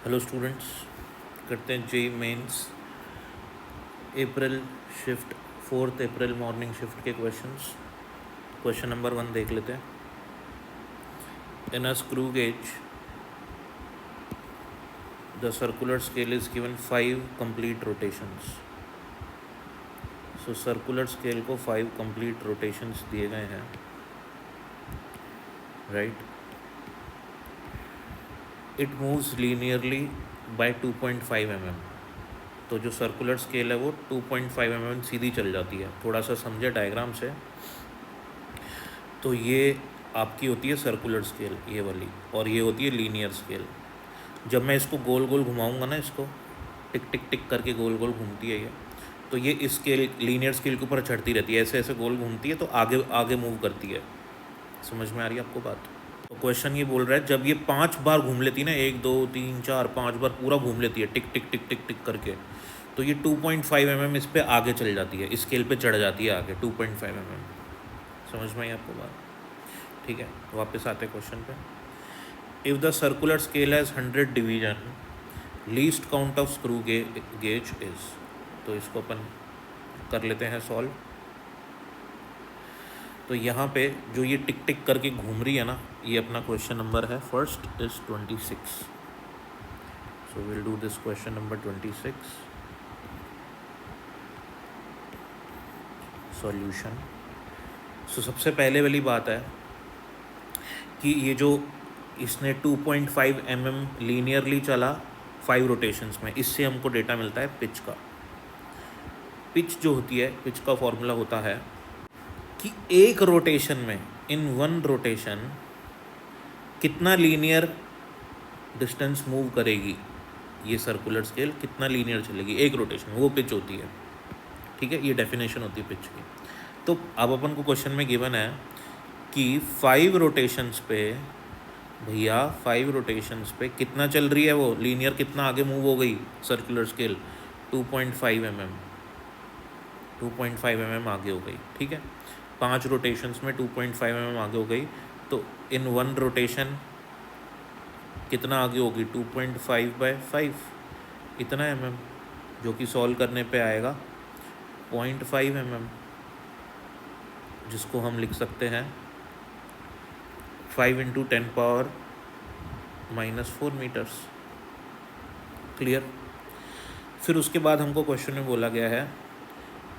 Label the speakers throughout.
Speaker 1: Hello students, करते हैं JEE mains April shift 4 April morning shift के क्वेश्चंस। क्वेश्चन नंबर 1 देख लेते हैं। In a screw gauge the circular scale is given 5 complete rotations. So circular scale को 5 complete rotations दिए गए हैं, right. It moves linearly by 2.5 mm। तो जो सर्कुलर स्केल है वो 2.5 mm सीधी चल जाती है। थोड़ा सा समझे डायग्राम से, तो ये आपकी होती है सर्कुलर स्केल, ये वाली, और ये होती है लीनियर स्केल। जब मैं इसको गोल गोल घुमाऊंगा ना, इसको टिक टिक टिक करके गोल गोल घूमती है ये, तो ये इस स्केल लीनियर स्केल के ऊपर चढ़ती रहती है, ऐसे ऐसे गोल घूमती है, तो आगे आगे मूव करती है। समझ में आ रही है आपको बात? तो क्वेश्चन ये बोल रहा है, जब ये 5 बार घूम लेती है ना, 1 2 3 4 5 बार पूरा घूम लेती है टिक टिक टिक टिक टिक करके, तो ये 2.5 mm इस पर आगे चल जाती है, स्केल पे चढ़ जाती है आगे 2.5 mm। समझ में आई आपको बात? ठीक है, वापस आते हैं क्वेश्चन पे। If the circular scale has 100 division, least count of screw gauge is. तो इसको अपन कर लेते हैं सॉल्व। तो यहाँ पे जो ये टिक टिक करके घूम रही है ना, ये अपना क्वेश्चन नंबर है। First is 26। So will do this question number 26 solution. So सबसे पहले वाली बात है कि ये जो इसने 2.5 mm लीनियरली चला 5 रोटेशंस में, इससे हमको डेटा मिलता है पिच का। पिच जो होती है, पिच का फॉर्मूला होता है कि एक रोटेशन में, इन वन रोटेशन, कितना लीनियर डिस्टेंस मूव करेगी ये सर्कुलर स्केल, कितना लीनियर चलेगी एक रोटेशन, वो पिच होती है। ठीक है, ये डेफिनेशन होती है पिच की। तो अब अपन को क्वेश्चन में गिवन है कि 5 रोटेशंस पे, भैया 5 रोटेशंस पे कितना चल रही है वो लीनियर, कितना आगे मूव हो गई सर्कुलर स्केल, 2.5 mm, 2.5 mm आगे हो गई। ठीक है, 5 रोटेशंस में 2.5 mm आगे हो गई, तो इन वन रोटेशन कितना आगे होगी, 2.5/5, इतना mm, जो कि सॉल्व करने पे आएगा 0.5 mm, जिसको हम लिख सकते हैं 5 × 10⁻⁻⁴ मीटर्स। क्लियर? फिर उसके बाद हमको क्वेश्चन में बोला गया है,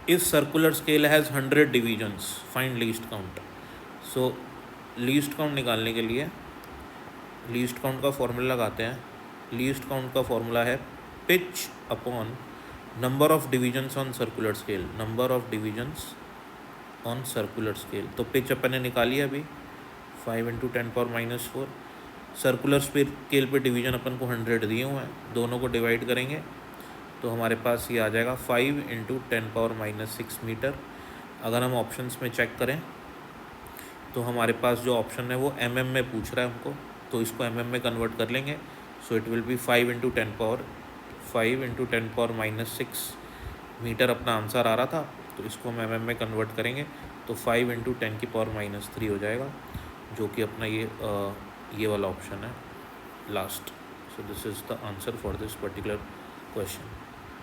Speaker 1: if circular scale has 100 divisions find least count. So least count निकालने के लिए लीस्ट काउंट का फॉर्मूला लगाते हैं। लीस्ट काउंट का फॉर्मूला है pitch upon number of divisions on circular scale, number of divisions on circular scale. तो pitch अपन ने निकाली है अभी 5 × 10⁻⁻⁴। सर्कुलर स्केल पे डिवीजन अपन को 100 दिए हुए हैं, दोनों को डिवाइड करेंगे तो हमारे पास ये आ जाएगा 5 × 10⁻⁻6 मीटर। अगर हम ऑप्शंस में चेक करें तो हमारे पास जो ऑप्शन है वो mm में पूछ रहा है हमको, तो इसको mm में कन्वर्ट कर लेंगे। So it will be 5 × 10⁻6 metre अपना आंसर आ रहा था, तो इसको हम mm में कन्वर्ट करेंगे तो 5 × 10⁻³ हो जाएगा, जो कि अपना ये वाला ऑप्शन है last. So this is the answer for this particular question.